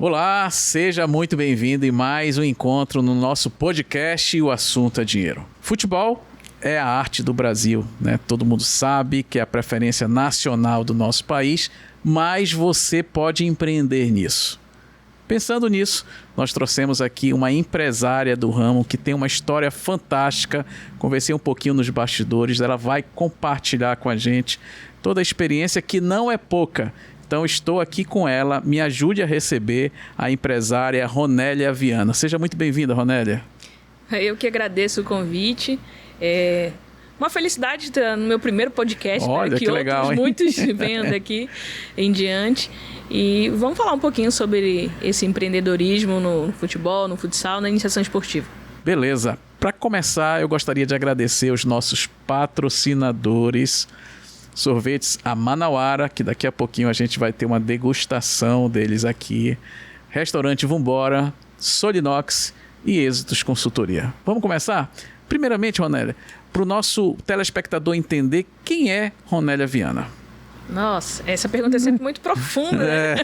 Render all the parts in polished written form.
Olá, seja muito bem-vindo em mais um encontro no nosso podcast e o assunto é dinheiro. Futebol é a arte do Brasil, né? Todo mundo sabe que é a preferência nacional do nosso país, mas você pode empreender nisso. Pensando nisso, nós trouxemos aqui uma empresária do ramo que tem uma história fantástica. Conversei um pouquinho nos bastidores, ela vai compartilhar com a gente toda a experiência que não é pouca. Então estou aqui com ela, me ajude a receber a empresária Ronélia Viana. Seja muito bem-vinda, Ronélia. Eu que agradeço o convite. É uma felicidade estar no meu primeiro podcast. Olha, que legal, hein? Muitos venham daqui em diante. E vamos falar um pouquinho sobre esse empreendedorismo no futebol, no futsal, na iniciação esportiva. Beleza. Para começar, eu gostaria de agradecer os nossos patrocinadores. Sorvetes a Manauara, que daqui a pouquinho a gente vai ter uma degustação deles aqui. Restaurante Vambora, Solinox e Êxitos Consultoria. Vamos começar? Primeiramente, Ronélia, para o nosso telespectador entender quem é Ronélia Viana. Nossa, essa pergunta é sempre muito profunda, né?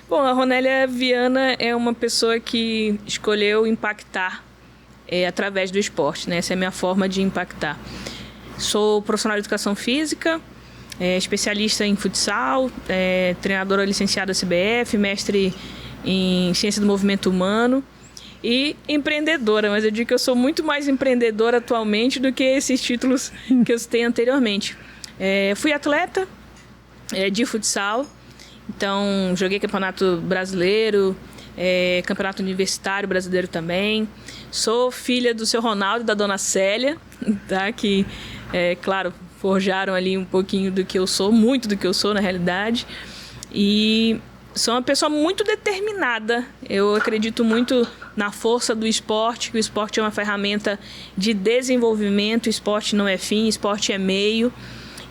Bom, a Ronélia Viana é uma pessoa que escolheu impactar através do esporte, né? Essa é a minha forma de impactar. Sou profissional de educação física, especialista em futsal, treinadora licenciada CBF, mestre em ciência do movimento humano e empreendedora, mas eu digo que eu sou muito mais empreendedora atualmente do que esses títulos que eu citei anteriormente. Fui atleta de futsal, então joguei campeonato brasileiro, campeonato universitário brasileiro também. Sou filha do seu Ronaldo e da dona Célia, tá? Que, claro, forjaram ali um pouquinho do que eu sou, muito do que eu sou na realidade. E sou uma pessoa muito determinada. Eu acredito muito na força do esporte, que o esporte é uma ferramenta de desenvolvimento, o esporte não é fim, o esporte é meio,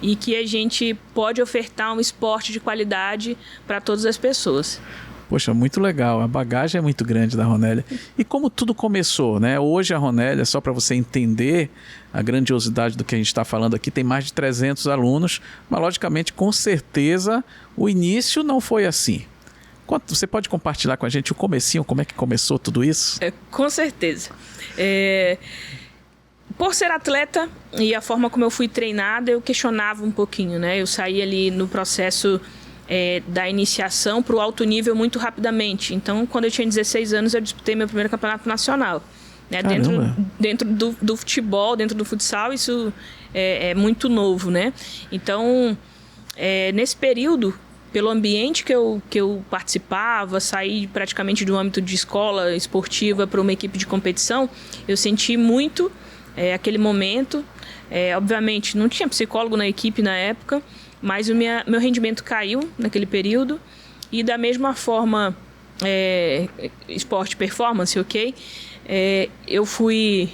e que a gente pode ofertar um esporte de qualidade para todas as pessoas. Poxa, muito legal. A bagagem é muito grande da Ronélia. E como tudo começou, né? Hoje a Ronélia, só para você entender a grandiosidade do que a gente está falando aqui, tem mais de 300 alunos, mas logicamente, com certeza, o início não foi assim. Você pode compartilhar com a gente o comecinho, como é que começou tudo isso? Com certeza. Por ser atleta e a forma como eu fui treinada, eu questionava um pouquinho, né? Eu saí ali no processo da iniciação para o alto nível muito rapidamente. Então, quando eu tinha 16 anos, eu disputei meu primeiro campeonato nacional. Né? Dentro do futebol, dentro do futsal, isso é muito novo, né? Então, nesse período, pelo ambiente que eu participava, saí praticamente do âmbito de escola esportiva para uma equipe de competição, eu senti muito aquele momento. Obviamente, não tinha psicólogo na equipe na época, mas meu rendimento caiu naquele período. E da mesma forma, esporte performance, ok? Eu fui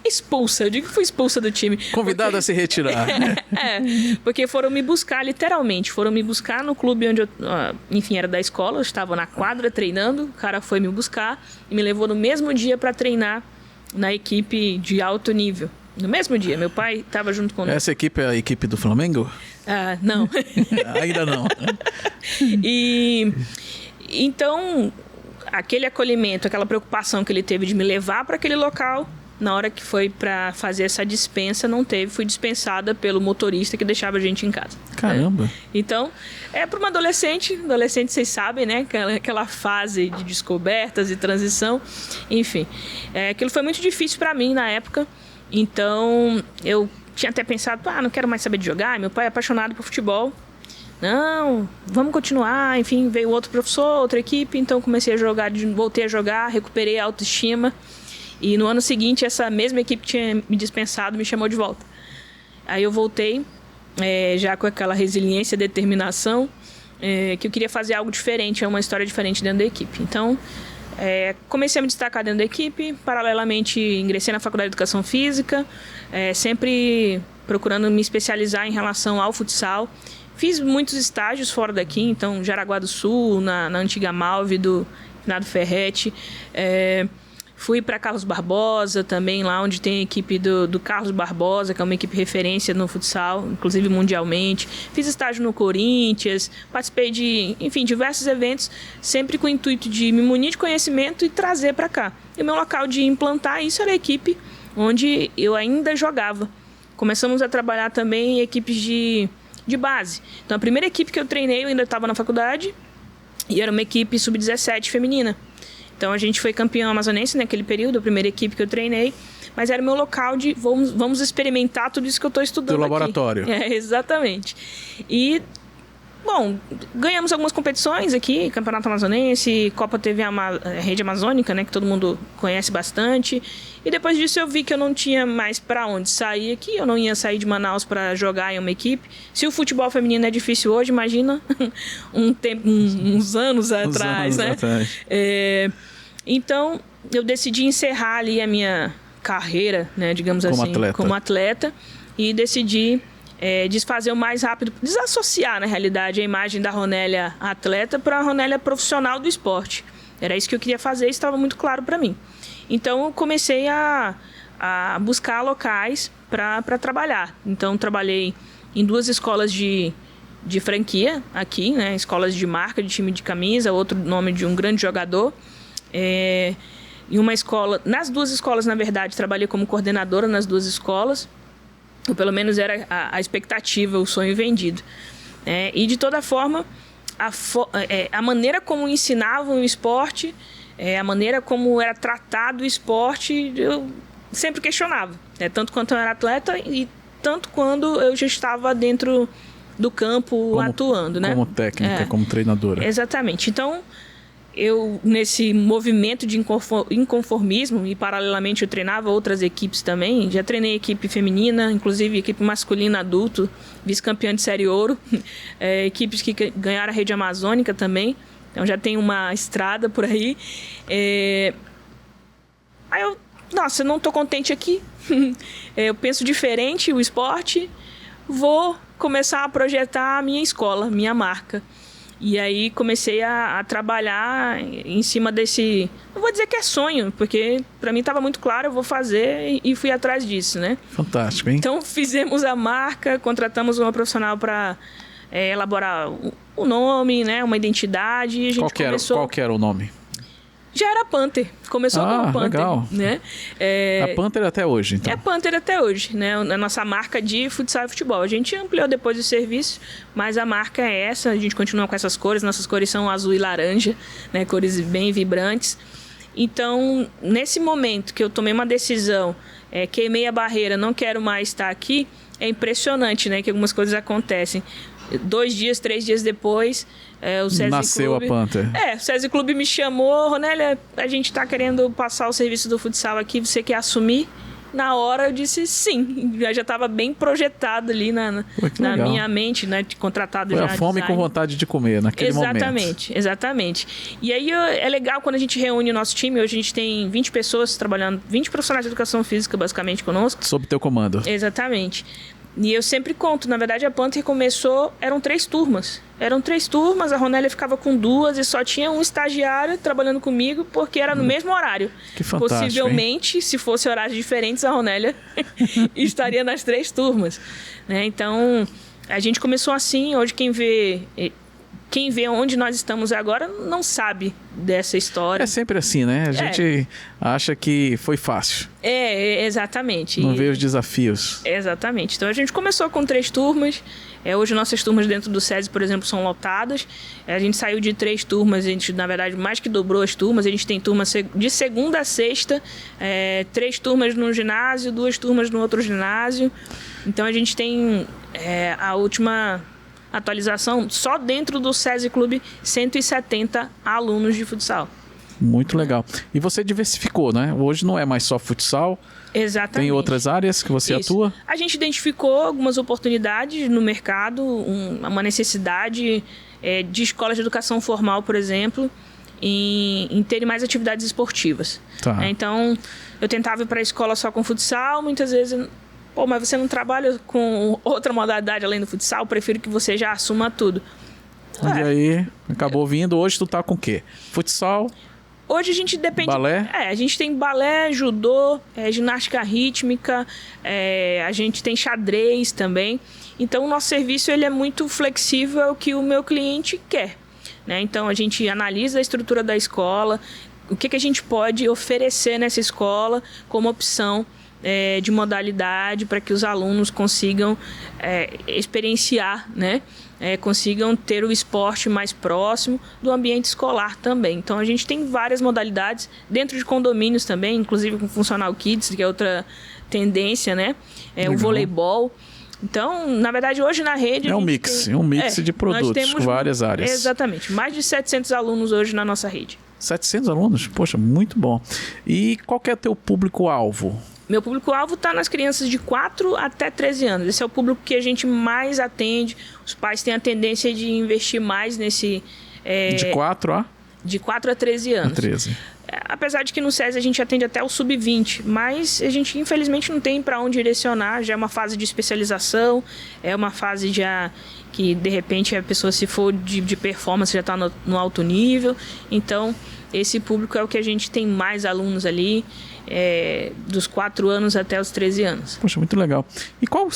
expulsa, eu digo que fui expulsa do time. Convidada a se retirar. Porque foram me buscar, literalmente. Foram me buscar no clube onde eu, enfim, era da escola. Eu estava na quadra treinando, o cara foi me buscar e me levou no mesmo dia para treinar na equipe de alto nível. No mesmo dia, meu pai estava junto conosco. Essa equipe é a equipe do Flamengo? Não. Ainda não. E então, aquele acolhimento, aquela preocupação que ele teve de me levar para aquele local, na hora que foi para fazer essa dispensa, não teve. Fui dispensada pelo motorista que deixava a gente em casa. Caramba! Então, para uma adolescente, vocês sabem, né? Aquela fase de descobertas e transição. Enfim, aquilo foi muito difícil para mim na época. Então, eu tinha até pensado, não quero mais saber de jogar. Meu pai é apaixonado por futebol. Não, vamos continuar. Enfim, veio outro professor, outra equipe. Então, comecei a jogar, voltei a jogar, recuperei a autoestima. E no ano seguinte, essa mesma equipe que tinha me dispensado me chamou de volta. Aí eu voltei, já com aquela resiliência e determinação, que eu queria fazer algo diferente, uma história diferente dentro da equipe. Então, comecei a me destacar dentro da equipe, paralelamente ingressei na Faculdade de Educação Física, sempre procurando me especializar em relação ao futsal. Fiz muitos estágios fora daqui, então Jaraguá do Sul, na antiga Malve do Finado Ferretti. Fui para Carlos Barbosa também, lá onde tem a equipe do Carlos Barbosa, que é uma equipe referência no futsal, inclusive mundialmente. Fiz estágio no Corinthians, participei de, enfim, diversos eventos, sempre com o intuito de me munir de conhecimento e trazer para cá. E o meu local de implantar isso era a equipe onde eu ainda jogava. Começamos a trabalhar também em equipes de base. Então, a primeira equipe que eu treinei, eu ainda estava na faculdade, e era uma equipe sub-17 feminina. Então, a gente foi campeão amazonense naquele período, a primeira equipe que eu treinei. Mas era o meu local de vamos experimentar tudo isso que eu estou estudando aqui. Do laboratório. Exatamente. E, bom, ganhamos algumas competições aqui, Campeonato Amazonense, Copa TV Rede Amazônica, né, que todo mundo conhece bastante. E depois disso eu vi que eu não tinha mais para onde sair aqui, eu não ia sair de Manaus para jogar em uma equipe. Se o futebol feminino é difícil hoje, imagina uns anos atrás, né? Então, eu decidi encerrar ali a minha carreira, né, digamos assim, como atleta, e decidi desfazer o mais rápido, desassociar, na realidade, a imagem da Ronélia atleta para a Ronélia profissional do esporte. Era isso que eu queria fazer e estava muito claro para mim. Então, eu comecei a buscar locais para trabalhar. Então, trabalhei em 2 escolas de franquia aqui, né, escolas de marca, de time de camisa, outro nome de um grande jogador. Em uma escola, nas 2 escolas, na verdade, trabalhei como coordenadora nas 2 escolas. Ou pelo menos era a expectativa, o sonho vendido. E de toda forma, a maneira como ensinavam o esporte, a maneira como era tratado o esporte, eu sempre questionava. Tanto quanto eu era atleta e tanto quando eu já estava dentro do campo atuando. Né? Como técnica, como treinadora. Exatamente. Então, eu, nesse movimento de inconformismo, e paralelamente eu treinava outras equipes também, já treinei equipe feminina, inclusive equipe masculina adulto, vice-campeã de Série Ouro, equipes que ganharam a Rede Amazônica também, então já tem uma estrada por aí. Aí eu não estou contente aqui, eu penso diferente o esporte, vou começar a projetar a minha escola, minha marca. E aí comecei a trabalhar em cima desse... Não vou dizer que é sonho, porque para mim estava muito claro, eu vou fazer e fui atrás disso, né? Fantástico, hein? Então fizemos a marca, contratamos uma profissional para elaborar o nome, né? Uma identidade. E a gente Qual que era o nome? Já era Panther. Começou como Panther. Legal. Né? A Panther até hoje, então. É Panther até hoje, né? A nossa marca de futsal e futebol. A gente ampliou depois o serviço, mas a marca é essa. A gente continua com essas cores. Nossas cores são azul e laranja, né? Cores bem vibrantes. Então, nesse momento que eu tomei uma decisão, queimei a barreira, não quero mais estar aqui, é impressionante, né? Que algumas coisas acontecem. 2 dias, 3 dias depois, o SESI Nasceu Clube... a Panther. O SESI Clube me chamou, Ronélia, a gente está querendo passar o serviço do futsal aqui, você quer assumir? Na hora eu disse sim, eu já estava bem projetado ali na minha mente, né, contratado. Foi já a fome com vontade de comer naquele momento. Exatamente. E aí é legal quando a gente reúne o nosso time, hoje a gente tem 20 pessoas trabalhando, 20 profissionais de educação física basicamente conosco. Sob teu comando. Exatamente. E eu sempre conto, na verdade a Panther começou, eram 3 turmas. A Ronélia ficava com 2 e só tinha um estagiário trabalhando comigo, porque era no mesmo horário. Que fantástico, possivelmente, hein? Se fosse horários diferentes, a Ronélia estaria nas 3 turmas. Né? Então, a gente começou assim, hoje quem vê onde nós estamos agora não sabe dessa história. É sempre assim, né? A gente acha que foi fácil. Exatamente. Não vê os desafios. Exatamente. Então a gente começou com 3 turmas. Hoje nossas turmas dentro do SESI, por exemplo, são lotadas. A gente saiu de 3 turmas, a gente, na verdade, mais que dobrou as turmas. A gente tem turma de segunda a sexta, 3 turmas no ginásio, 2 turmas no outro ginásio. Então a gente tem a última atualização, só dentro do SESI Clube, 170 alunos de futsal. Muito legal. E você diversificou, né? Hoje não é mais só futsal. Exatamente. Tem outras áreas que você atua? A gente identificou algumas oportunidades no mercado, uma necessidade de escolas de educação formal, por exemplo, em terem mais atividades esportivas. Tá. Então, eu tentava ir para a escola só com futsal, muitas vezes... mas você não trabalha com outra modalidade além do futsal? Prefiro que você já assuma tudo. E aí, acabou vindo. Hoje tu tá com o quê? Futsal? Hoje a gente depende... Balé? A gente tem balé, judô, ginástica rítmica, a gente tem xadrez também. Então, o nosso serviço ele é muito flexível ao que o meu cliente quer, né? Então, a gente analisa a estrutura da escola, o que a gente pode oferecer nessa escola como opção de modalidade para que os alunos consigam experienciar, né? Consigam ter o esporte mais próximo do ambiente escolar também. Então, a gente tem várias modalidades dentro de condomínios também, inclusive com Funcional Kids, que é outra tendência, né? O voleibol. Então, na verdade, hoje na rede... É um mix de produtos com várias áreas. Exatamente. Mais de 700 alunos hoje na nossa rede. 700 alunos? Poxa, muito bom. E qual que é o teu público-alvo? Meu público-alvo está nas crianças de 4 até 13 anos. Esse é o público que a gente mais atende. Os pais têm a tendência de investir mais nesse... De 4 a? De 4 a 13 anos. 13. Apesar de que no SESI a gente atende até o sub-20, mas a gente infelizmente não tem para onde direcionar. Já é uma fase de especialização, é uma fase já que de repente a pessoa, se for de performance, já está no alto nível. Então esse público é o que a gente tem mais alunos ali, dos 4 anos até os 13 anos. Poxa, muito legal. E qual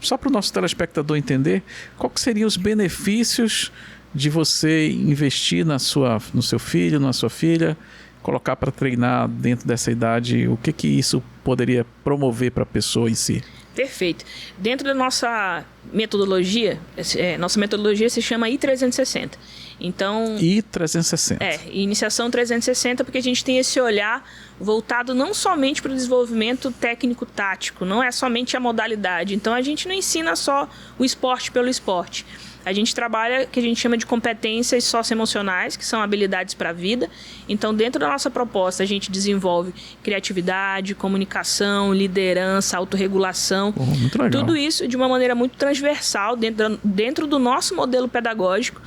só para o nosso telespectador entender, qual que seriam os benefícios de você investir no seu filho, na sua filha, colocar para treinar dentro dessa idade? O que isso poderia promover para a pessoa em si? Perfeito. Dentro da nossa metodologia se chama I360. Então, I360. Iniciação 360, porque a gente tem esse olhar voltado não somente para o desenvolvimento técnico-tático, não é somente a modalidade. Então, a gente não ensina só o esporte pelo esporte. A gente trabalha o que a gente chama de competências socioemocionais, que são habilidades para a vida. Então, dentro da nossa proposta, a gente desenvolve criatividade, comunicação, liderança, autorregulação. Muito legal. Tudo isso de uma maneira muito transversal dentro do nosso modelo pedagógico.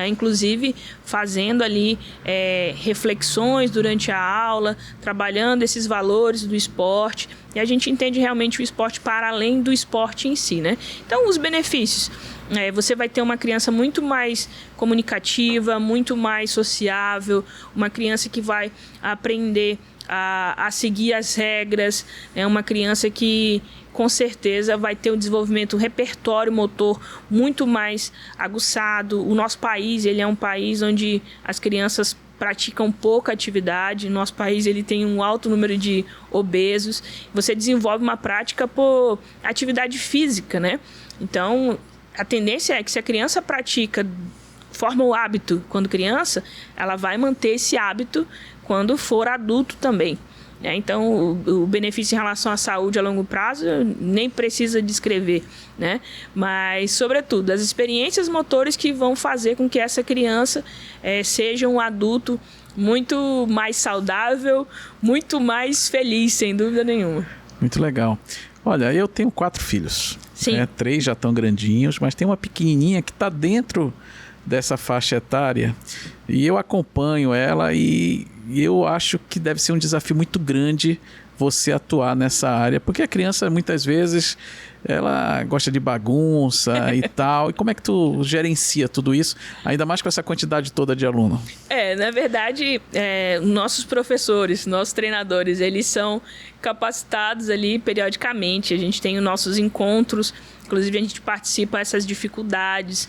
Inclusive fazendo ali reflexões durante a aula, trabalhando esses valores do esporte, e a gente entende realmente o esporte para além do esporte em si, né? Então, os benefícios: você vai ter uma criança muito mais comunicativa, muito mais sociável, uma criança que vai aprender a seguir as regras, uma criança que com certeza vai ter um desenvolvimento, um repertório motor muito mais aguçado. O nosso país, ele é um país onde as crianças praticam pouca atividade. O nosso país, ele tem um alto número de obesos. Você desenvolve uma prática por atividade física, né? Então, a tendência é que, se a criança forma o hábito quando criança, ela vai manter esse hábito quando for adulto também. Então, o benefício em relação à saúde a longo prazo nem precisa descrever, né? Mas, sobretudo, as experiências motoras que vão fazer com que essa criança seja um adulto muito mais saudável, muito mais feliz, sem dúvida nenhuma. Muito legal. Olha, eu tenho 4 filhos. Sim. 3 já estão grandinhos, mas tem uma pequenininha que está dentro dessa faixa etária, e eu acompanho ela, e eu acho que deve ser um desafio muito grande você atuar nessa área, porque a criança, muitas vezes, ela gosta de bagunça e tal. E como é que tu gerencia tudo isso, ainda mais com essa quantidade toda de aluno? Na verdade, nossos professores, nossos treinadores, eles são capacitados ali periodicamente. A gente tem os nossos encontros, inclusive a gente participa dessas dificuldades.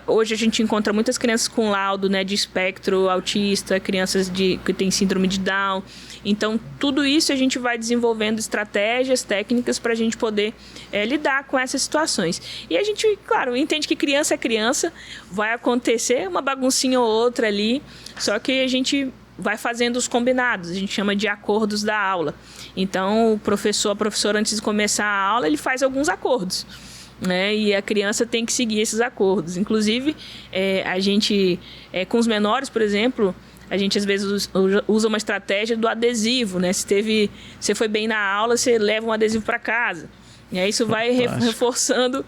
Hoje a gente encontra muitas crianças com laudo, né, de espectro autista, crianças que têm síndrome de Down. Então, tudo isso a gente vai desenvolvendo estratégias, técnicas para a gente poder lidar com essas situações. E a gente, claro, entende que criança é criança, vai acontecer uma baguncinha ou outra ali, só que a gente vai fazendo os combinados, a gente chama de acordos da aula. Então, a professora, antes de começar a aula, ele faz alguns acordos, né? E a criança tem que seguir esses acordos. Inclusive, a gente, com os menores, por exemplo, a gente às vezes usa uma estratégia do adesivo, né? Se você foi bem na aula, você leva um adesivo para casa. E aí isso vai reforçando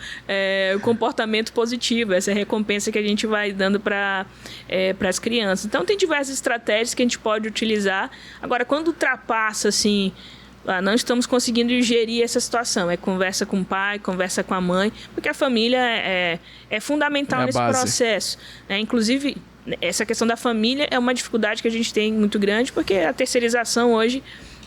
o comportamento positivo, essa recompensa que a gente vai dando para as crianças. Então, tem diversas estratégias que a gente pode utilizar. Agora, quando ultrapassa, assim, não estamos conseguindo gerir essa situação, conversa com o pai, conversa com a mãe, porque a família é fundamental nesse processo. Inclusive, essa questão da família é uma dificuldade que a gente tem muito grande, porque a terceirização hoje,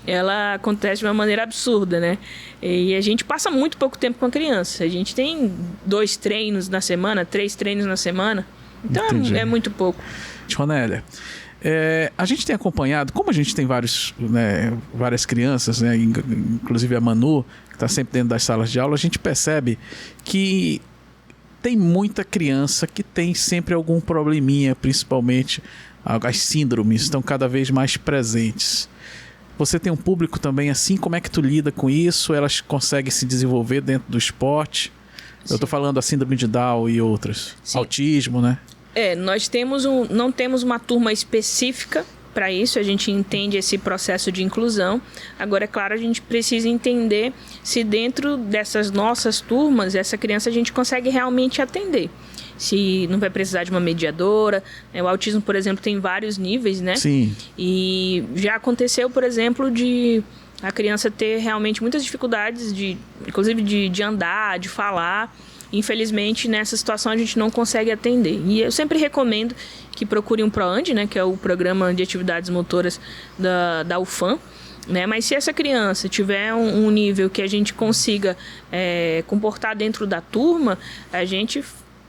ela acontece de uma maneira absurda, né? E a gente passa muito pouco tempo com a criança. A gente tem 2 treinos na semana, 3 treinos na semana. Então é muito pouco. Ronélia, a gente tem acompanhado, como a gente tem várias crianças, né, inclusive a Manu, que está sempre dentro das salas de aula, a gente percebe que tem muita criança que tem sempre algum probleminha, principalmente as síndromes estão cada vez mais presentes. Você tem um público também assim, como é que tu lida com isso? Elas conseguem se desenvolver dentro do esporte? Sim. Eu estou falando da síndrome de Down e outras. Sim. Autismo, né? Nós não temos uma turma específica para isso, a gente entende esse processo de inclusão. Agora, é claro, a gente precisa entender se dentro dessas nossas turmas, essa criança a gente consegue realmente atender. Se não vai precisar de uma mediadora. O autismo, por exemplo, tem vários níveis, né? Sim. E já aconteceu, por exemplo, de a criança ter realmente muitas dificuldades, inclusive de andar, de falar. Infelizmente, nessa situação, a gente não consegue atender. E eu sempre recomendo que procure um PROAND, né? Que é o Programa de Atividades Motoras da UFAM. Né? Mas se essa criança tiver um nível que a gente consiga comportar dentro da turma, a gente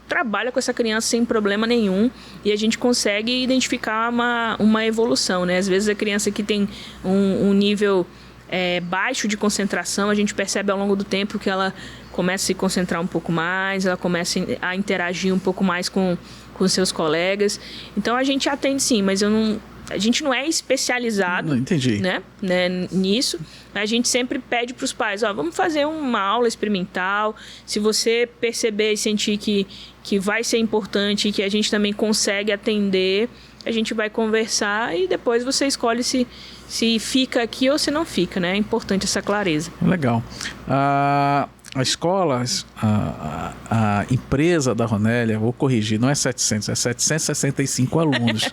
trabalha com essa criança sem problema nenhum e a gente consegue identificar uma evolução, né? Às vezes a criança que tem um nível baixo de concentração, a gente percebe ao longo do tempo que ela começa a se concentrar um pouco mais, ela começa a interagir um pouco mais com seus colegas. Então a gente atende sim, mas a gente não é especializado, né, nisso. A gente sempre pede para os pais, vamos fazer uma aula experimental. Se você perceber e sentir que vai ser importante e que a gente também consegue atender, a gente vai conversar e depois você escolhe se fica aqui ou se não fica, né? É importante essa clareza. Legal. A escola, a empresa da Ronélia, vou corrigir, não é 700, é 765 alunos.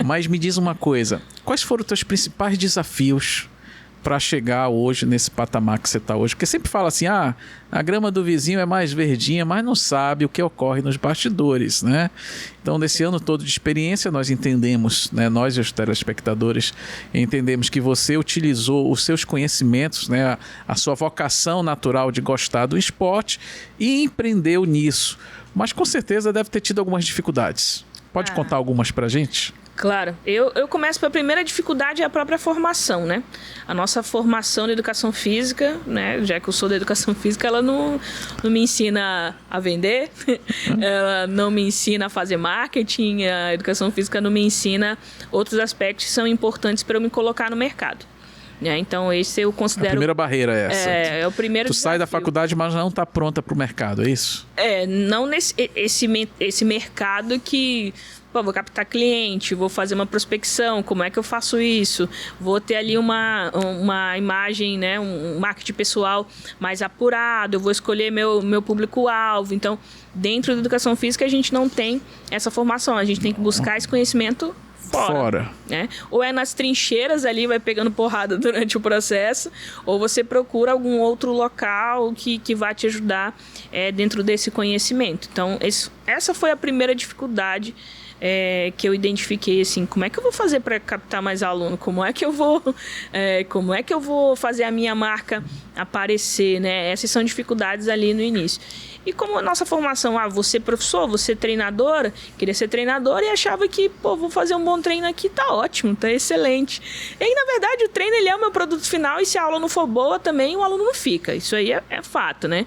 Mas me diz uma coisa, quais foram os teus principais desafios para chegar hoje nesse patamar que você está hoje? Porque sempre fala assim, a grama do vizinho é mais verdinha, mas não sabe o que ocorre nos bastidores, né? Então, nesse ano todo de experiência, nós entendemos, né, nós e os telespectadores, entendemos que você utilizou os seus conhecimentos, né, a sua vocação natural de gostar do esporte e empreendeu nisso. Mas, com certeza, deve ter tido algumas dificuldades. Pode contar algumas para a gente? Claro. Eu começo pela primeira dificuldade, é a própria formação, né? A nossa formação de educação física, né? Já que eu sou da educação física, ela não me ensina a vender, ela não me ensina a fazer marketing, a educação física não me ensina outros aspectos que são importantes para eu me colocar no mercado. Então, esse eu considero... A primeira barreira é essa. É o primeiro Tu desafio. sai da faculdade, mas não está pronta para o mercado, é isso? Não esse mercado que... vou captar cliente, vou fazer uma prospecção, como é que eu faço isso? Vou ter ali uma imagem, né, um marketing pessoal mais apurado, eu vou escolher meu público-alvo. Então, dentro da educação física, a gente não tem essa formação, a gente tem que buscar esse conhecimento fora. Né? Ou é nas trincheiras ali, vai pegando porrada durante o processo, ou você procura algum outro local que vai te ajudar dentro desse conhecimento. Então, essa foi a primeira dificuldade que eu identifiquei, assim, como é que eu vou fazer para captar mais aluno? Como é que eu vou fazer a minha marca aparecer, né? Essas são dificuldades ali no início. E como a nossa formação, vou ser professor, vou ser treinadora, queria ser treinadora e achava que, vou fazer um bom treino aqui, tá ótimo, tá excelente. E aí, na verdade, o treino ele é o meu produto final e se a aula não for boa também, o aluno não fica. Isso aí é fato, né?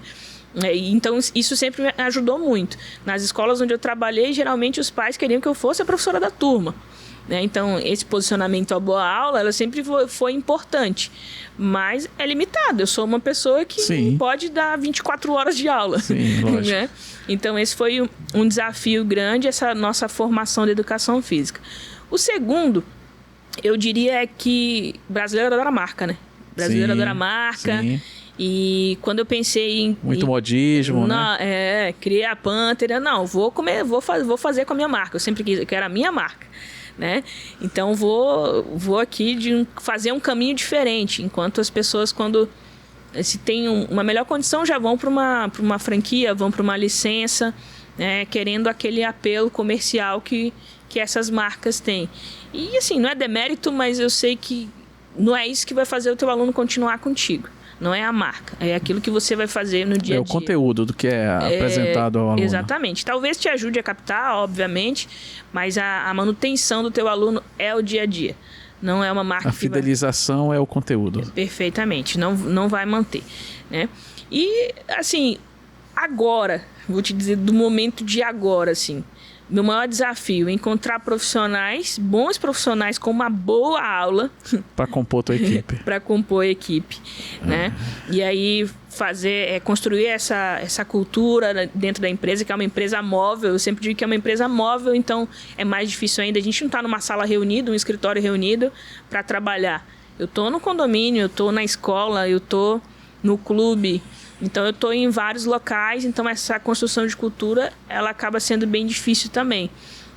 Então, isso sempre me ajudou muito. Nas escolas onde eu trabalhei, geralmente os pais queriam que eu fosse a professora da turma. Então, esse posicionamento à boa aula, ela sempre foi importante. Mas é limitado. Eu sou uma pessoa que não pode dar 24 horas de aula. Sim, lógico. Né? Então, esse foi um desafio grande, essa nossa formação de educação física. O segundo, eu diria que brasileiro adora marca, né? Brasileiro adora marca. Sim. E quando eu pensei em... Muito modismo, né? Criei a Pantera. Não, vou fazer com a minha marca. Eu sempre quero a minha marca, né? Então, vou aqui fazer um caminho diferente. Enquanto as pessoas, quando se tem uma melhor condição, já vão para uma franquia, vão para uma licença, né? Querendo aquele apelo comercial que que essas marcas têm. E assim, não é demérito, mas eu sei que não é isso que vai fazer o teu aluno continuar contigo. Não é a marca, é aquilo que você vai fazer no dia a dia. É o conteúdo do que é apresentado ao aluno. Exatamente. Talvez te ajude a captar, obviamente, mas a manutenção do teu aluno é o dia a dia. Não é uma marca. A fidelização é o conteúdo. Perfeitamente, não vai manter, né? E, assim, agora, vou te dizer do momento de agora, assim, meu maior desafio é encontrar profissionais, bons profissionais com uma boa aula. Para compor a tua equipe. Para compor a equipe, né? E aí construir essa cultura dentro da empresa, que é uma empresa móvel. Eu sempre digo que é uma empresa móvel, então é mais difícil ainda. A gente não está numa sala reunida, um escritório reunido para trabalhar. Eu estou no condomínio, eu estou na escola, eu estou no clube. Então, eu estou em vários locais, então essa construção de cultura, ela acaba sendo bem difícil também.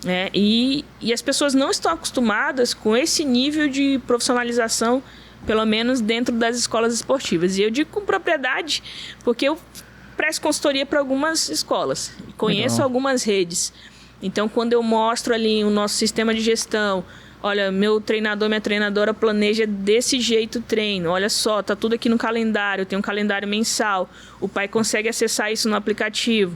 Né? E as pessoas não estão acostumadas com esse nível de profissionalização, pelo menos dentro das escolas esportivas. E eu digo com propriedade, porque eu presto consultoria para algumas escolas, conheço algumas redes. Então, quando eu mostro ali o nosso sistema de gestão, olha, meu treinador, minha treinadora planeja desse jeito o treino. Olha só, tá tudo aqui no calendário. Tem um calendário mensal. O pai consegue acessar isso no aplicativo.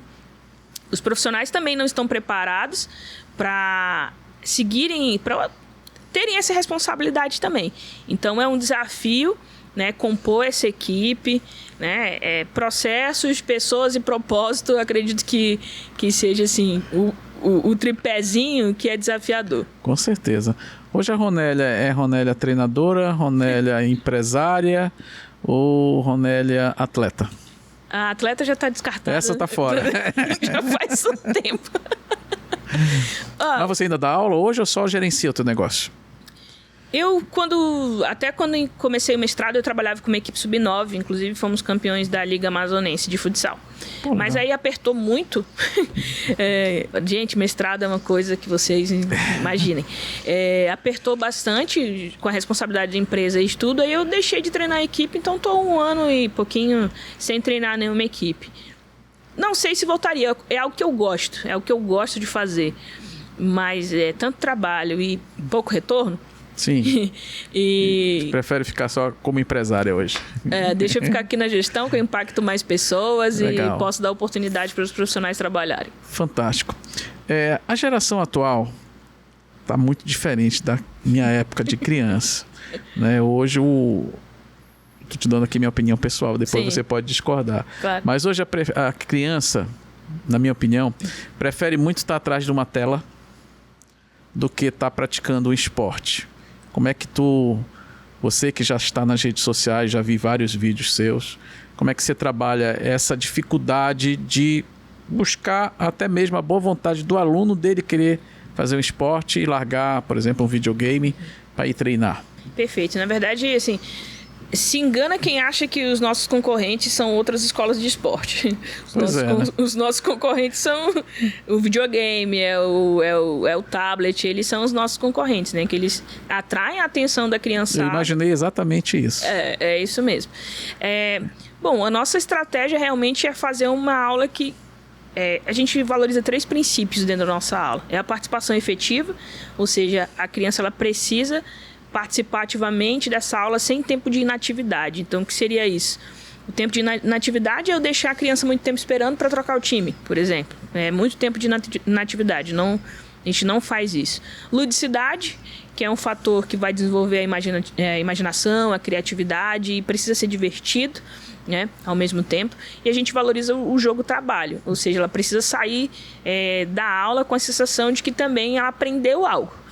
Os profissionais também não estão preparados para seguirem, para terem essa responsabilidade também. Então, é um desafio, né, compor essa equipe, né, processos, pessoas e propósito. Acredito que seja assim o tripézinho que é desafiador. Com certeza. Hoje a Ronélia é Ronélia treinadora, Ronélia empresária ou Ronélia atleta? A atleta já está descartada. Essa está fora. Já faz um tempo. Mas você ainda dá aula hoje ou só gerencia o teu negócio? Até quando comecei o mestrado, eu trabalhava com uma equipe sub-9, inclusive fomos campeões da Liga Amazonense de futsal. Pô, mas aí apertou muito. Gente, mestrado é uma coisa que vocês imaginem. Apertou bastante com a responsabilidade de empresa e estudo, aí eu deixei de treinar a equipe, então estou 1 ano e pouquinho sem treinar nenhuma equipe. Não sei se voltaria, é algo que eu gosto de fazer, mas é tanto trabalho e pouco retorno. Sim. Você prefere ficar só como empresária hoje? Deixa eu ficar aqui na gestão, que eu impacto mais pessoas. Legal. E posso dar oportunidade para os profissionais trabalharem. Fantástico. A geração atual está muito diferente da minha época de criança. Né? Hoje, estou te dando aqui minha opinião pessoal, depois Sim. Você pode discordar. Claro. Mas hoje a criança, na minha opinião, prefere muito estar atrás de uma tela do que estar praticando um esporte. Como é que você que já está nas redes sociais, já vi vários vídeos seus, como é que você trabalha essa dificuldade de buscar até mesmo a boa vontade do aluno dele querer fazer um esporte e largar, por exemplo, um videogame para ir treinar? Perfeito. Na verdade, assim, se engana quem acha que os nossos concorrentes são outras escolas de esporte. Os nossos concorrentes são o videogame, é o tablet, eles são os nossos concorrentes, né? Que eles atraem a atenção da criançada. Eu imaginei exatamente isso. É isso mesmo. Bom, a nossa estratégia realmente é fazer uma aula que a gente valoriza 3 princípios dentro da nossa aula. É a participação efetiva, ou seja, a criança ela precisa participar ativamente dessa aula sem tempo de inatividade. Então, o que seria isso? O tempo de inatividade é eu deixar a criança muito tempo esperando para trocar o time, por exemplo. É muito tempo de inatividade. A gente não faz isso. Ludicidade, que é um fator que vai desenvolver a imaginação, a criatividade e precisa ser divertido, né, ao mesmo tempo. E a gente valoriza o jogo-trabalho, ou seja, ela precisa sair da aula com a sensação de que também ela aprendeu algo.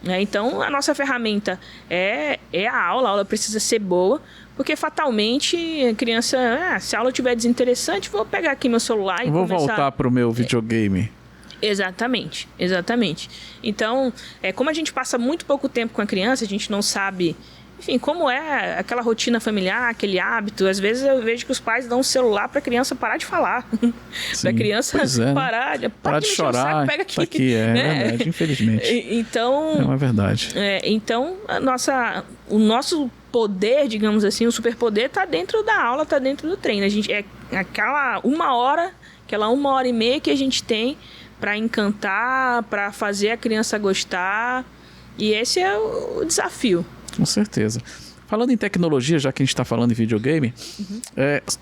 Então, a nossa ferramenta é a aula precisa ser boa, porque fatalmente a criança, se a aula estiver desinteressante, vou pegar aqui meu celular e vou voltar para o meu videogame. Exatamente. Então, como a gente passa muito pouco tempo com a criança, a gente não sabe, enfim, como é aquela rotina familiar, aquele hábito. Às vezes eu vejo que os pais dão um celular para a criança parar de falar. Para a criança parar de chorar. Saco, pega aqui. Tá aqui, verdade, infelizmente. Então, é uma verdade. Então, o nosso poder, digamos assim, o superpoder está dentro da aula, está dentro do treino. A gente aquela 1 hora e meia que a gente tem para encantar, para fazer a criança gostar. E esse é o desafio. Com certeza. Falando em tecnologia, já que a gente está falando em videogame,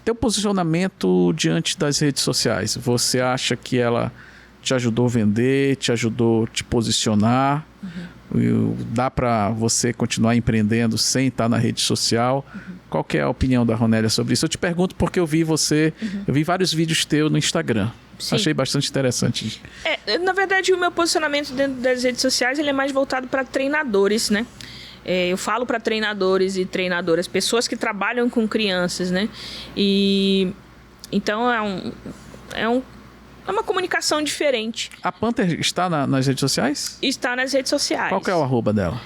teu posicionamento diante das redes sociais, você acha que ela te ajudou a vender, te ajudou a te posicionar? Dá para você continuar empreendendo sem estar na rede social? Qual que é a opinião da Ronélia sobre isso? Eu te pergunto porque eu vi eu vi vários vídeos teus no Instagram. Sim. Achei bastante interessante. Na verdade, o meu posicionamento dentro das redes sociais ele é mais voltado para treinadores, né? Eu falo para treinadores e treinadoras, pessoas que trabalham com crianças, né? E então é uma comunicação diferente. A Panther está nas redes sociais? Está nas redes sociais. Qual que é o arroba dela?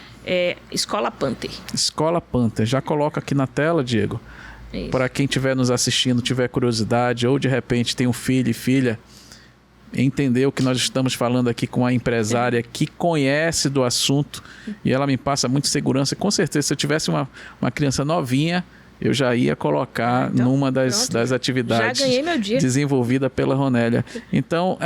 Escola Panther. Escola Panther. Já coloca aqui na tela, Diego. Para quem estiver nos assistindo, tiver curiosidade, ou de repente tem um filho e filha, entender o que nós estamos falando aqui com a empresária que conhece do assunto e ela me passa muita segurança. Com certeza, se eu tivesse uma criança novinha, eu já ia colocar numa das atividades já ganhei meu dia. Desenvolvida pela Ronélia. Então,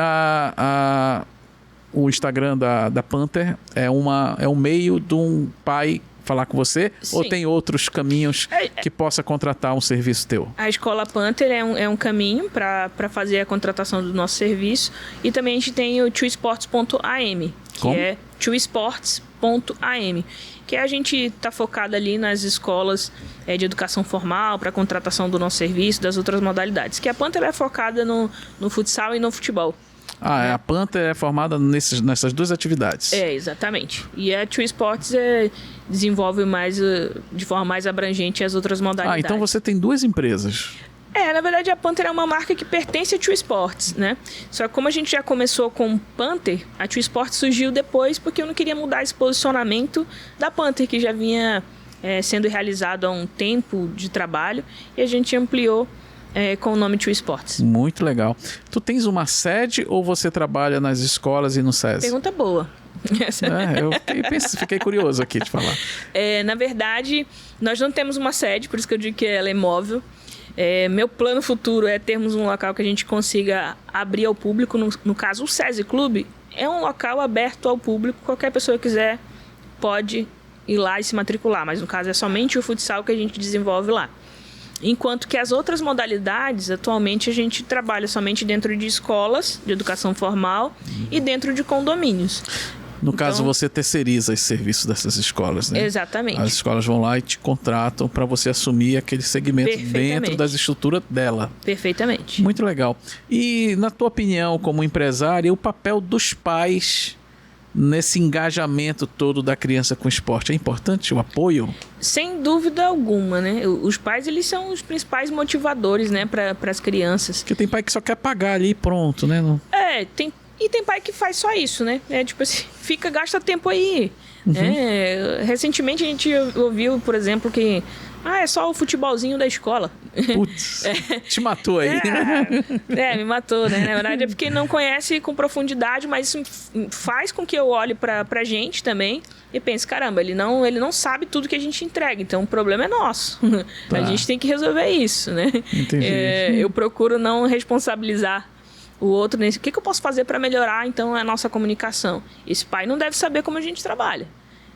o Instagram da Panther é um meio de um pai falar com você? Sim. Ou tem outros caminhos que possa contratar um serviço teu? A Escola Panther é um caminho para fazer a contratação do nosso serviço. E também a gente tem o twosports.am, que é twosports.am, que a gente está focado ali nas escolas de educação formal para contratação do nosso serviço, das outras modalidades. Que a Panther é focada no futsal e no futebol. A Panther é formada nessas duas atividades. Exatamente. E a Two Sports desenvolve de forma mais abrangente as outras modalidades. Então você tem duas empresas. Na verdade a Panther é uma marca que pertence a Two Sports, né? Só que como a gente já começou com Panther, a Two Sports surgiu depois porque eu não queria mudar esse posicionamento da Panther, que já vinha sendo realizado há um tempo de trabalho, e a gente ampliou com o nome Two Sports. Muito legal. Tu tens uma sede ou você trabalha nas escolas e no SESI? Pergunta boa. Eu fiquei curioso aqui de falar. Na verdade, nós não temos uma sede, por isso que eu digo que ela é móvel. Meu plano futuro é termos um local que a gente consiga abrir ao público. No caso, o SESI Clube é um local aberto ao público. Qualquer pessoa que quiser pode ir lá e se matricular. Mas no caso é somente o futsal que a gente desenvolve lá. Enquanto que as outras modalidades, atualmente a gente trabalha somente dentro de escolas de educação formal e dentro de condomínios. No caso, você terceiriza esse serviço dessas escolas, né? Exatamente. As escolas vão lá e te contratam para você assumir aquele segmento dentro das estruturas dela. Perfeitamente. Muito legal. E, na tua opinião, como empresária, o papel dos pais nesse engajamento todo da criança com o esporte? É importante o apoio? Sem dúvida alguma, né? Os pais, eles são os principais motivadores, né, para as crianças. Porque tem pai que só quer pagar ali e pronto, né? Tem pai que faz só isso, né? Tipo assim, gasta tempo aí. Recentemente a gente ouviu, por exemplo, que é só o futebolzinho da escola. Putz, te matou aí. Me matou, né? Na verdade é porque não conhece com profundidade, mas isso faz com que eu olhe pra gente também e pense, caramba, ele não sabe tudo que a gente entrega, então o problema é nosso. Tá. A gente tem que resolver isso, né? Entendi. Eu procuro não responsabilizar o outro nesse. O que eu posso fazer para melhorar, então, a nossa comunicação? Esse pai não deve saber como a gente trabalha.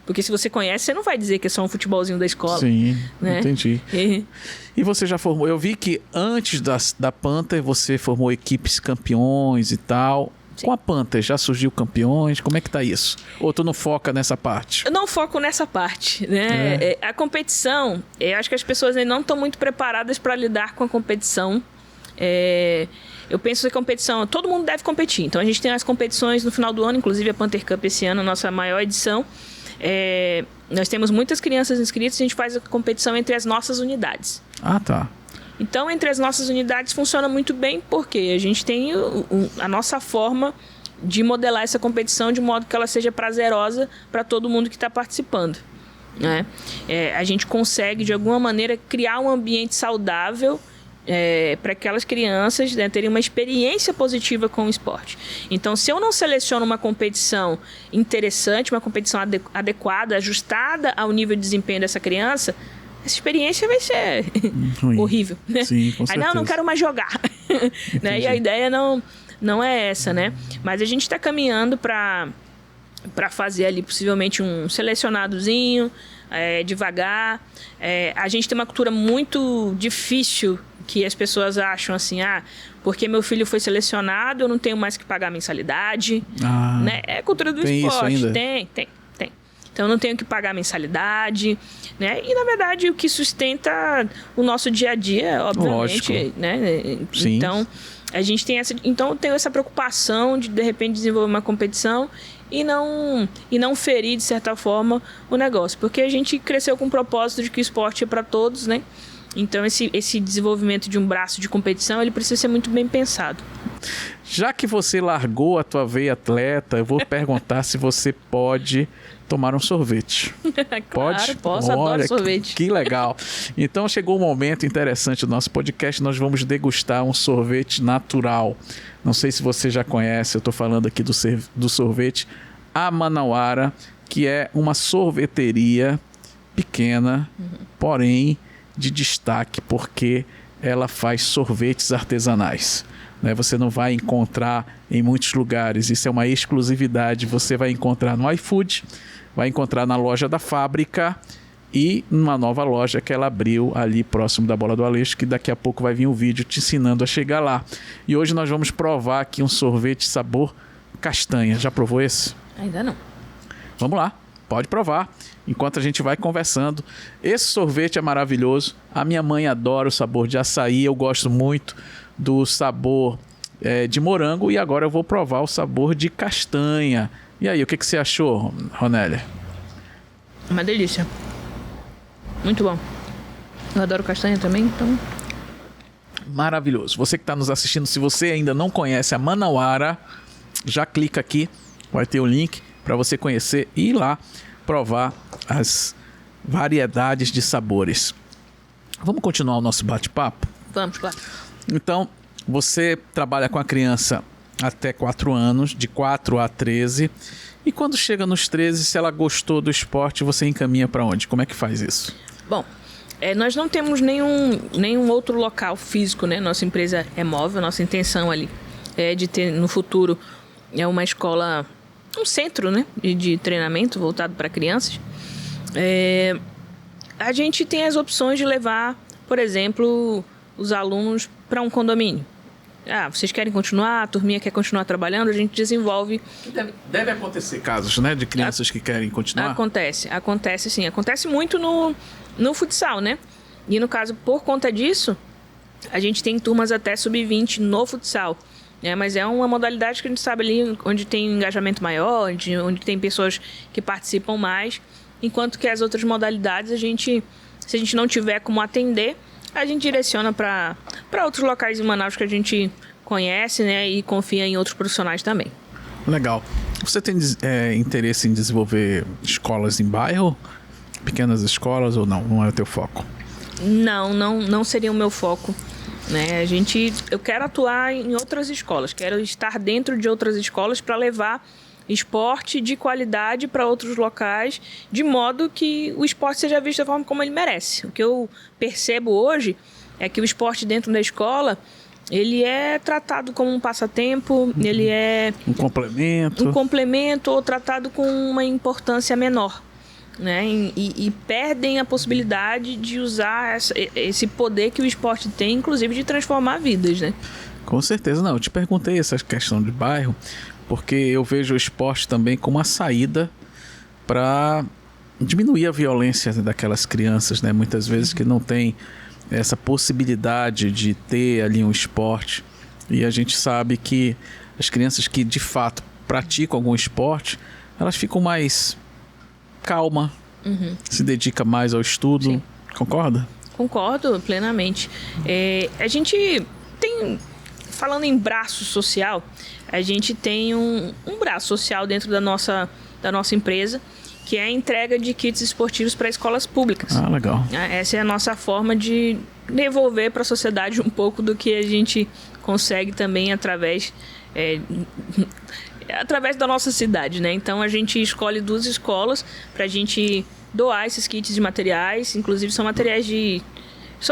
Porque se você conhece, você não vai dizer que é só um futebolzinho da escola. Sim, né? Entendi. E você já formou... Eu vi que antes da Panther, você formou equipes campeões e tal. Sim. Com a Panther, já surgiu campeões? Como é que tá isso? Ou tu não foca nessa parte? Eu não foco nessa parte, né? A competição, eu acho que as pessoas ainda não estão muito preparadas para lidar com a competição. Eu penso que a competição, todo mundo deve competir. Então a gente tem as competições no final do ano, inclusive a Panther Cup esse ano, a nossa maior edição. Nós temos muitas crianças inscritas, a gente faz a competição entre as nossas unidades. Tá. Então, entre as nossas unidades funciona muito bem, porque a gente tem a nossa forma de modelar essa competição de modo que ela seja prazerosa para todo mundo que está participando, né? A gente consegue, de alguma maneira, criar um ambiente saudável para aquelas crianças, né, terem uma experiência positiva com o esporte. Então, se eu não seleciono uma competição interessante, uma competição adequada, ajustada ao nível de desempenho dessa criança, essa experiência vai ser horrível, né? Sim, com certeza. Aí, não quero mais jogar. Né? E a ideia não é essa, né? Mas a gente está caminhando para fazer ali possivelmente um selecionadozinho, devagar. A gente tem uma cultura muito difícil que as pessoas acham assim, porque meu filho foi selecionado, eu não tenho mais que pagar mensalidade. Né? É a cultura do tem esporte. Isso ainda? Tem. Então, eu não tenho que pagar mensalidade, né? E, na verdade, o que sustenta o nosso dia a dia, obviamente. Lógico. Né? Sim. Então, a gente tem eu tenho essa preocupação de repente, desenvolver uma competição e não ferir, de certa forma, o negócio. Porque a gente cresceu com o propósito de que o esporte é para todos, né? Então, esse desenvolvimento de um braço de competição, ele precisa ser muito bem pensado. Já que você largou a tua veia atleta, eu vou perguntar se você pode tomar um sorvete. Claro, Pode? posso, Olha, adoro sorvete. Que legal. Então chegou um momento interessante do nosso podcast, nós vamos degustar um sorvete natural. Não sei se você já conhece, eu estou falando aqui do sorvete Amanauara, que é uma sorveteria pequena, porém de destaque, porque ela faz sorvetes artesanais. Você não vai encontrar em muitos lugares, isso é uma exclusividade. Você vai encontrar no iFood, vai encontrar na loja da fábrica e numa nova loja que ela abriu ali próximo da Bola do Aleixo, que daqui a pouco vai vir um vídeo te ensinando a chegar lá. E hoje nós vamos provar aqui um sorvete sabor castanha. Já provou esse? Ainda não. Vamos lá, pode provar. Enquanto a gente vai conversando. Esse sorvete é maravilhoso. A minha mãe adora o sabor de açaí. Eu gosto muito do sabor de morango. E agora eu vou provar o sabor de castanha. E aí, o que você achou, Ronélia? Uma delícia. Muito bom. Eu adoro castanha também, então... Maravilhoso. Você que está nos assistindo, se você ainda não conhece a Manauara, já clica aqui. Vai ter o link para você conhecer e ir lá provar as variedades de sabores. Vamos continuar o nosso bate-papo? Vamos, claro. Então, você trabalha com a criança até 4 anos, de 4 a 13. E quando chega nos 13, se ela gostou do esporte, você encaminha para onde? Como é que faz isso? Bom, nós não temos nenhum outro local físico, né? Nossa empresa é móvel, nossa intenção ali é de ter no futuro uma escola, um centro, né, de treinamento voltado para crianças. A gente tem as opções de levar, por exemplo, os alunos para um condomínio. Vocês querem continuar? A turminha quer continuar trabalhando? A gente desenvolve... Deve acontecer casos, né, de crianças que querem continuar? Acontece sim. Acontece muito no futsal, né? E no caso, por conta disso, a gente tem turmas até sub-20 no futsal. Mas é uma modalidade que a gente sabe ali onde tem engajamento maior, onde tem pessoas que participam mais, enquanto que as outras modalidades, se a gente não tiver como atender, a gente direciona para outros locais em Manaus que a gente conhece, né, e confia em outros profissionais também. Legal. Você tem interesse em desenvolver escolas em bairro? Pequenas escolas ou não? Não é o teu foco? Não seria o meu foco. Né? Eu quero atuar em outras escolas, quero estar dentro de outras escolas para levar esporte de qualidade para outros locais, de modo que o esporte seja visto da forma como ele merece. O que eu percebo hoje é que o esporte dentro da escola, ele é tratado como um passatempo, ele é... Um complemento ou tratado com uma importância menor. Né? E perdem a possibilidade de usar esse poder que o esporte tem, inclusive de transformar vidas, né? Com certeza. Não, eu te perguntei essa questão de bairro, porque eu vejo o esporte também como uma saída para diminuir a violência daquelas crianças, né? Muitas vezes que não tem essa possibilidade de ter ali um esporte. E a gente sabe que as crianças que de fato praticam algum esporte, elas ficam mais... calma, se dedica mais ao estudo. Sim. Concorda? Concordo plenamente. A gente tem, falando em braço social, a gente tem um braço social dentro da nossa empresa, que é a entrega de kits esportivos para escolas públicas. Legal. Essa é a nossa forma de devolver para a sociedade um pouco do que a gente consegue também através da nossa cidade, né? Então a gente escolhe 2 escolas para a gente doar esses kits de materiais, inclusive são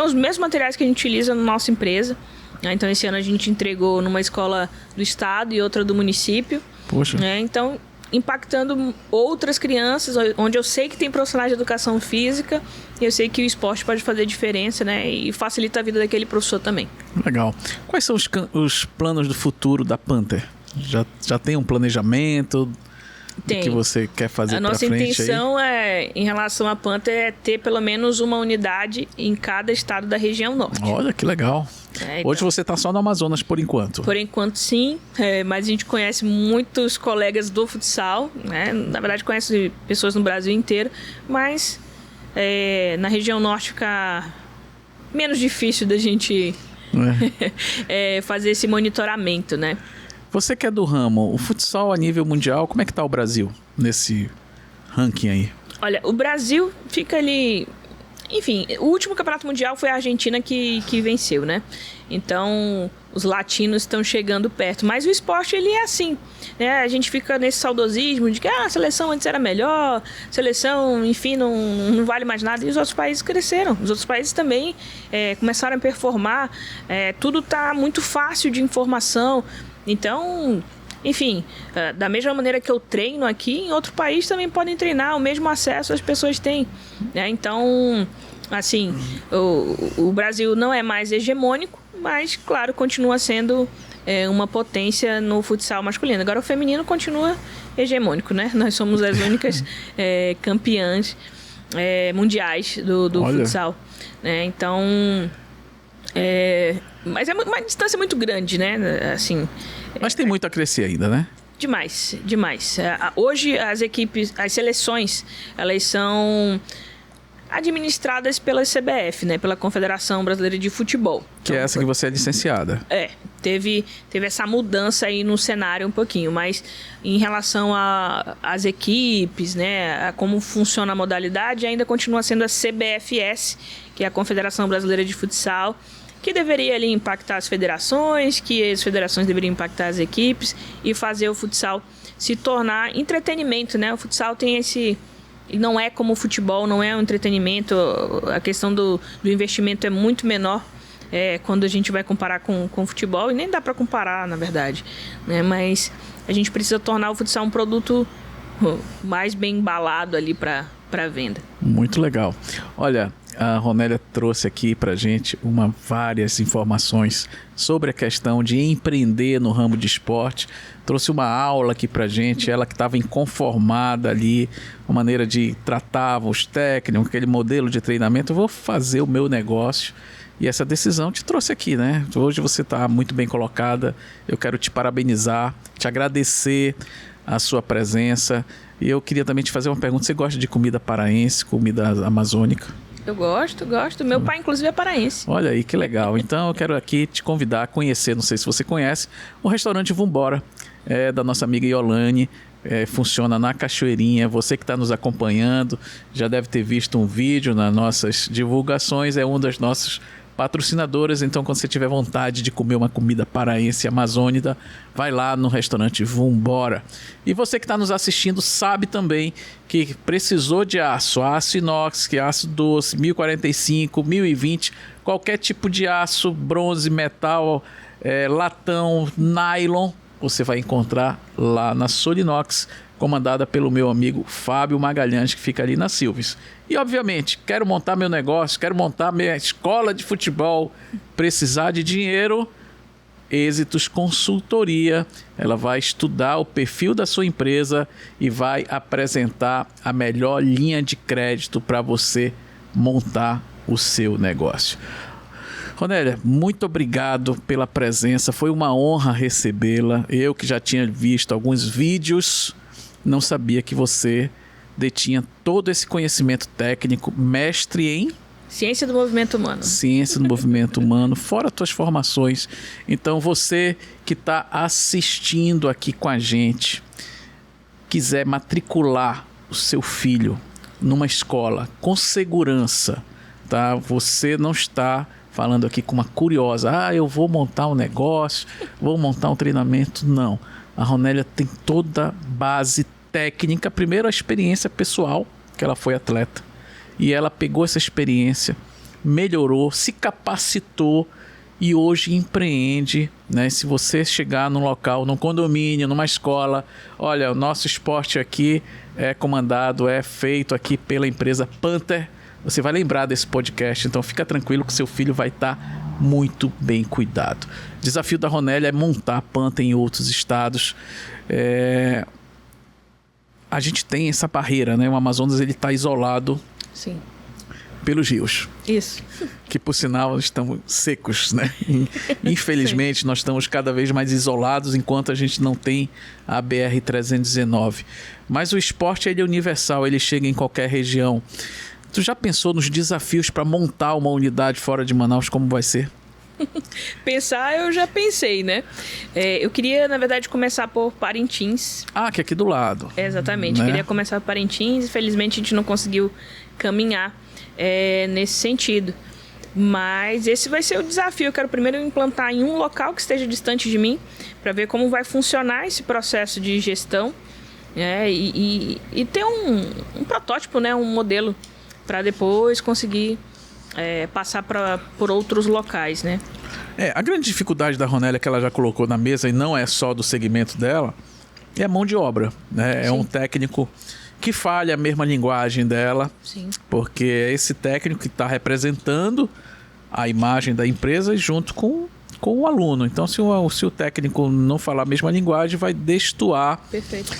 os mesmos materiais que a gente utiliza na nossa empresa, Então, esse ano a gente entregou numa escola do estado e outra do município. Poxa. Então, impactando outras crianças, onde eu sei que tem profissionais de educação física e eu sei que o esporte pode fazer diferença, né? E facilita a vida daquele professor também. Legal. Quais são os planos do futuro da Panther? Já tem um planejamento? Tem. Que você quer fazer A pra nossa frente intenção aí? em relação à Panther é ter pelo menos uma unidade em cada estado da região norte. Olha, que legal. Então, hoje você está só no Amazonas por enquanto. Por enquanto, sim. Mas a gente conhece muitos colegas do futsal, né? Na verdade, conhece pessoas no Brasil inteiro. Mas na região norte fica menos difícil da gente fazer esse monitoramento, né? Você que é do ramo, o futsal a nível mundial, como é que está o Brasil nesse ranking aí? Olha, o Brasil fica ali... Enfim, o último campeonato mundial foi a Argentina que venceu, né? Então, os latinos estão chegando perto. Mas o esporte, ele é assim, né? A gente fica nesse saudosismo de que a seleção antes era melhor, seleção, enfim, não vale mais nada. E os outros países cresceram. Os outros países também começaram a performar. Tudo está muito fácil de informação. Então, enfim, da mesma maneira que eu treino aqui, em outro país também podem treinar, o mesmo acesso as pessoas têm, né? Então, assim, o Brasil não é mais hegemônico, mas, claro, continua sendo uma potência no futsal masculino. Agora, o feminino continua hegemônico, né? Nós somos as únicas campeãs mundiais do futsal, né? Então... mas é uma distância muito grande, né? Assim, mas tem muito a crescer ainda, né? Demais, demais. Hoje as seleções, elas são administradas pela CBF, né? Pela Confederação Brasileira de Futebol. Que é essa que você é licenciada. Teve essa mudança aí no cenário um pouquinho, mas em relação às equipes, né? A como funciona a modalidade, ainda continua sendo a CBFS, que é a Confederação Brasileira de Futsal, que deveria ali impactar as federações, que as federações deveriam impactar as equipes e fazer o futsal se tornar entretenimento, né? O futsal tem esse... Não é como o futebol, não é um entretenimento. A questão do investimento é muito menor quando a gente vai comparar com o futebol, e nem dá para comparar, na verdade, né? Mas a gente precisa tornar o futsal um produto mais bem embalado ali para venda. Muito legal. Olha, a Ronélia trouxe aqui pra gente várias informações sobre a questão de empreender no ramo de esporte. Trouxe uma aula aqui pra gente, ela que estava inconformada ali, uma maneira de tratar os técnicos, aquele modelo de treinamento. Eu vou fazer o meu negócio. E essa decisão te trouxe aqui, né? Hoje você está muito bem colocada. Eu quero te parabenizar, te agradecer a sua presença. E eu queria também te fazer uma pergunta. Você gosta de comida paraense, comida amazônica? Eu gosto. Meu pai, inclusive, é paraense. Olha aí, que legal. Então, eu quero aqui te convidar a conhecer, não sei se você conhece, o restaurante Vumbora, da nossa amiga Iolane. Funciona na Cachoeirinha. Você que está nos acompanhando já deve ter visto um vídeo nas nossas divulgações. É um das nossas patrocinadoras. Então, quando você tiver vontade de comer uma comida paraense amazônica, vai lá no restaurante Vumbora. E você que está nos assistindo sabe também que precisou de aço inox, aço doce, 1045, 1020, qualquer tipo de aço, bronze, metal, latão, nylon, você vai encontrar lá na Solinox, comandada pelo meu amigo Fábio Magalhães, que fica ali na Silves. E, obviamente, quero montar meu negócio, quero montar minha escola de futebol, precisar de dinheiro, Êxitos Consultoria. Ela vai estudar o perfil da sua empresa e vai apresentar a melhor linha de crédito para você montar o seu negócio. Ronélia, muito obrigado pela presença, foi uma honra recebê-la. Eu que já tinha visto alguns vídeos, não sabia que você detinha todo esse conhecimento técnico, mestre em... Ciência do movimento humano. Ciência do movimento humano, fora tuas formações. Então, você que está assistindo aqui com a gente, quiser matricular o seu filho numa escola com segurança, tá? Você não está falando aqui com uma curiosa, eu vou montar um negócio, vou montar um treinamento. Não. A Ronélia tem toda a base técnica, primeiro a experiência pessoal, que ela foi atleta, e ela pegou essa experiência, melhorou, se capacitou e hoje empreende, né? Se você chegar num local, num condomínio, numa escola, olha, o nosso esporte aqui é comandado, é feito aqui pela empresa Panther, você vai lembrar desse podcast, então fica tranquilo que seu filho vai estar muito bem cuidado. O desafio da Ronélia é montar a Panther em outros estados. A gente tem essa barreira, né? O Amazonas ele está isolado. Sim. Pelos rios. Isso. Que, por sinal, estão secos, né? Infelizmente, nós estamos cada vez mais isolados enquanto a gente não tem a BR-319. Mas o esporte ele é universal, ele chega em qualquer região. Tu já pensou nos desafios para montar uma unidade fora de Manaus, como vai ser? Pensar, eu já pensei, né? Eu queria, na verdade, começar por Parintins. Ah, que é aqui do lado. Exatamente, né? Queria começar por Parintins. Infelizmente, a gente não conseguiu caminhar nesse sentido. Mas esse vai ser o desafio. Eu quero primeiro implantar em um local que esteja distante de mim, para ver como vai funcionar esse processo de gestão, e ter um protótipo, né? Um modelo, para depois conseguir passar por outros locais, né? A grande dificuldade da Ronélia que ela já colocou na mesa, e não é só do segmento dela, é a mão de obra, né? É um técnico que fale a mesma linguagem dela. Sim. Porque é esse técnico que está representando a imagem da empresa junto com o aluno. Então, se o técnico não falar a mesma linguagem, vai destoar Perfeito.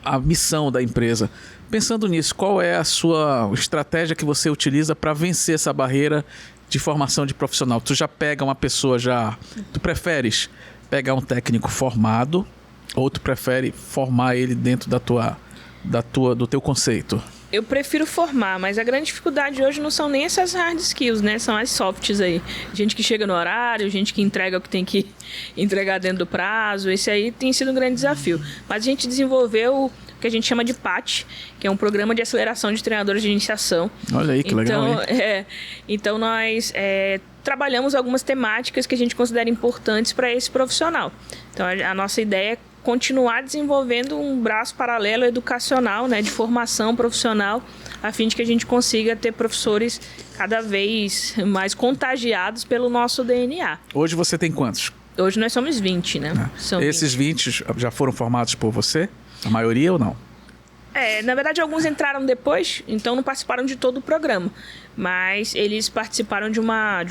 A missão da empresa. Pensando nisso, qual é a sua estratégia que você utiliza para vencer essa barreira de formação de profissional? Tu já pega uma pessoa Tu preferes pegar um técnico formado ou tu prefere formar ele dentro do teu conceito? Eu prefiro formar, mas a grande dificuldade hoje não são nem essas hard skills, né? São as softs aí. Gente que chega no horário, gente que entrega o que tem que entregar dentro do prazo. Esse aí tem sido um grande desafio. Mas a gente desenvolveu o que a gente chama de PAT, que é um programa de aceleração de treinadores de iniciação. Olha aí, que legal, hein? Então nós trabalhamos algumas temáticas que a gente considera importantes para esse profissional. Então a nossa ideia é continuar desenvolvendo um braço paralelo educacional, né, de formação profissional, a fim de que a gente consiga ter professores cada vez mais contagiados pelo nosso DNA. Hoje você tem quantos? Hoje nós somos 20, né? Esses 20 já foram formados por você? A maioria ou não? Na verdade, alguns entraram depois, então não participaram de todo o programa. Mas eles participaram de uma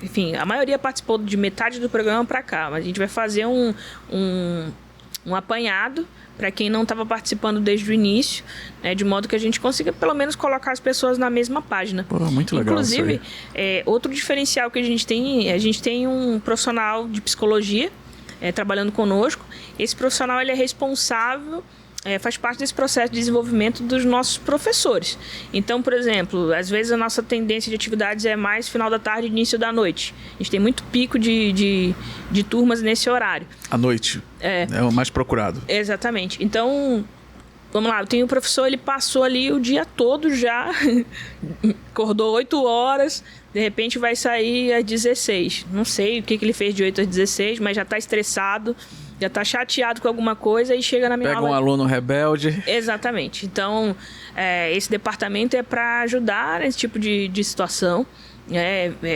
enfim, a maioria participou de metade do programa para cá. Mas a gente vai fazer um apanhado para quem não estava participando desde o início, né, de modo que a gente consiga pelo menos colocar as pessoas na mesma página. Pô, muito legal. Inclusive, outro diferencial que a gente tem um profissional de psicologia trabalhando conosco. Esse profissional ele é responsável, faz parte desse processo de desenvolvimento dos nossos professores. Então, por exemplo, às vezes a nossa tendência de atividades é mais final da tarde e início da noite. A gente tem muito pico de turmas nesse horário. À noite. É o mais procurado. Exatamente. Então, vamos lá, eu tenho um professor, ele passou ali o dia todo já, acordou 8 horas, de repente vai sair às 16. Não sei o que ele fez de 8 às 16, mas já está estressado, já está chateado com alguma coisa e chega na minha aula... Pega um aluno rebelde. Exatamente. Então, esse departamento é para ajudar nesse tipo de situação,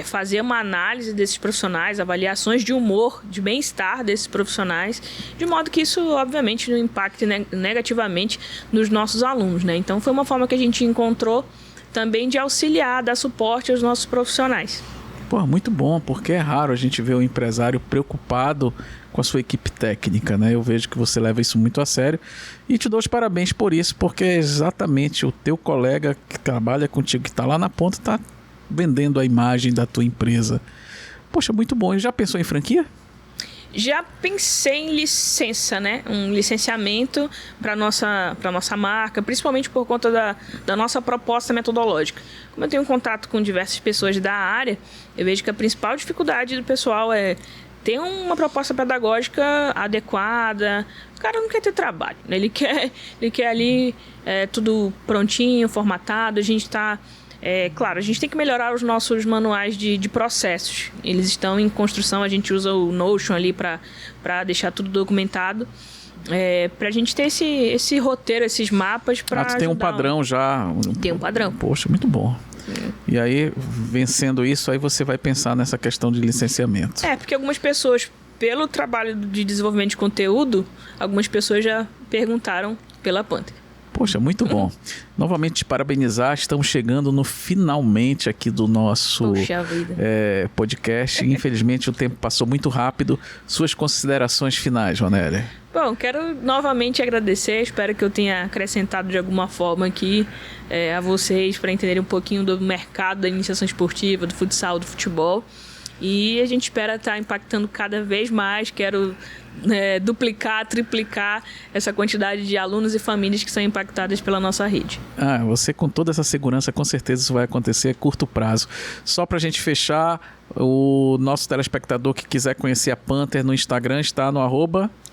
fazer uma análise desses profissionais, avaliações de humor, de bem-estar desses profissionais, de modo que isso, obviamente, não impacte negativamente nos nossos alunos, né? Então, foi uma forma que a gente encontrou também de auxiliar, dar suporte aos nossos profissionais. Pô, muito bom, porque é raro a gente ver um empresário preocupado com a sua equipe técnica, né? Eu vejo que você leva isso muito a sério e te dou os parabéns por isso, porque é exatamente o teu colega que trabalha contigo, que está lá na ponta, está vendendo a imagem da tua empresa. Poxa, muito bom. E já pensou em franquia? Já pensei em licença, né? Um licenciamento para nossa marca, principalmente por conta da nossa proposta metodológica. Como eu tenho contato com diversas pessoas da área, eu vejo que a principal dificuldade do pessoal é ter uma proposta pedagógica adequada. O cara não quer ter trabalho, né? Ele quer ali tudo prontinho, formatado. A gente está... claro, a gente tem que melhorar os nossos manuais de processos. Eles estão em construção, a gente usa o Notion ali para deixar tudo documentado. Para a gente ter esse roteiro, esses mapas para tem um padrão já. Tem um padrão. Poxa, muito bom. E aí, vencendo isso, aí você vai pensar nessa questão de licenciamento. Porque algumas pessoas, pelo trabalho de desenvolvimento de conteúdo, algumas pessoas já perguntaram pela Panther. Poxa, muito bom. Novamente te parabenizar, estamos chegando no finalmente aqui do nosso podcast. Infelizmente o tempo passou muito rápido. Suas considerações finais, Ronélia? Bom, quero novamente agradecer, espero que eu tenha acrescentado de alguma forma aqui a vocês para entenderem um pouquinho do mercado da iniciação esportiva, do futsal, do futebol. E a gente espera estar impactando cada vez mais. Quero duplicar, triplicar essa quantidade de alunos e famílias que são impactadas pela nossa rede. Você com toda essa segurança, com certeza isso vai acontecer a curto prazo. Só para a gente fechar, o nosso telespectador que quiser conhecer a Panther no Instagram está no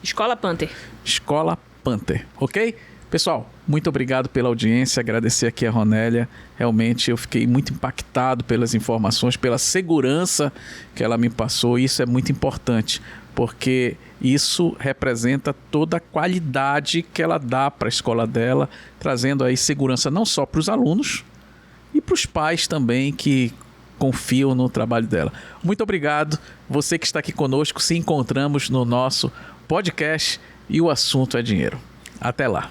Escola Panther. Escola Panther, ok? Pessoal, muito obrigado pela audiência, agradecer aqui a Ronélia. Realmente eu fiquei muito impactado pelas informações, pela segurança que ela me passou. Isso é muito importante, porque isso representa toda a qualidade que ela dá para a escola dela, trazendo aí segurança não só para os alunos e para os pais também que confiam no trabalho dela. Muito obrigado. Você que está aqui conosco, se encontramos no nosso podcast e o assunto é dinheiro. Até lá.